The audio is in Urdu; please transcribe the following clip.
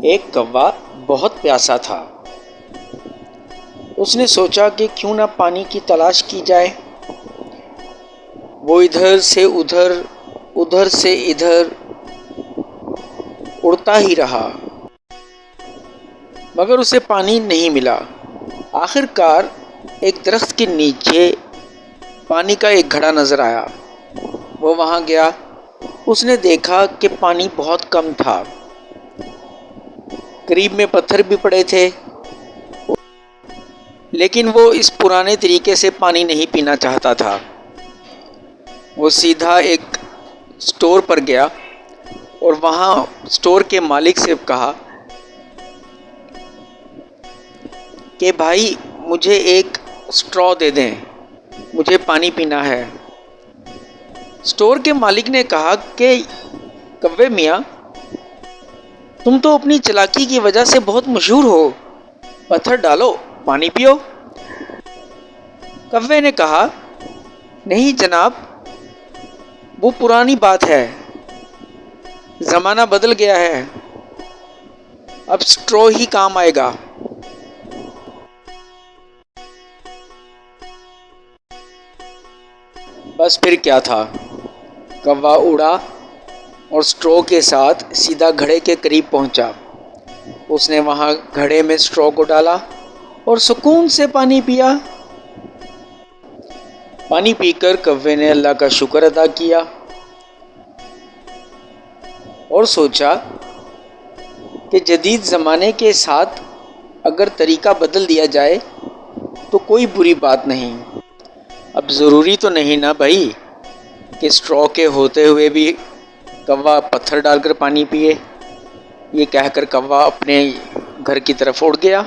ایک کوا بہت پیاسا تھا۔ اس نے سوچا کہ کیوں نہ پانی کی تلاش کی جائے۔ وہ ادھر سے ادھر، ادھر سے ادھر اڑتا ہی رہا، مگر اسے پانی نہیں ملا۔ آخر کار ایک درخت کے نیچے پانی کا ایک گھڑا نظر آیا۔ وہ وہاں گیا۔ اس نے دیکھا کہ پانی بہت کم تھا، قریب میں پتھر بھی پڑے تھے، لیکن وہ اس پرانے طریقے سے پانی نہیں پینا چاہتا تھا۔ وہ سیدھا ایک اسٹور پر گیا اور وہاں اسٹور کے مالک سے کہا کہ بھائی مجھے ایک اسٹرا دے دیں، مجھے پانی پینا ہے۔ اسٹور کے مالک نے کہا کہ کوے میاں، تم تو اپنی چالاکی کی وجہ سے بہت مشہور ہو، پتھر ڈالو، پانی پیو۔ کوے نے کہا نہیں جناب، وہ پرانی بات ہے، زمانہ بدل گیا ہے، اب اسٹرا ہی کام آئے گا۔ بس پھر کیا تھا، کوا اڑا اور اسٹرا کے ساتھ سیدھا گھڑے کے قریب پہنچا۔ اس نے وہاں گھڑے میں اسٹرا کو ڈالا اور سکون سے پانی پیا۔ پانی پی کر کوے نے اللہ کا شکر ادا کیا اور سوچا کہ جدید زمانے کے ساتھ اگر طریقہ بدل دیا جائے تو کوئی بری بات نہیں۔ اب ضروری تو نہیں نا بھائی کہ اسٹرا کے ہوتے ہوئے بھی کوا پتھر ڈال کر پانی پیے۔ یہ کہہ کر کوا اپنے گھر کی طرف اڑ گیا۔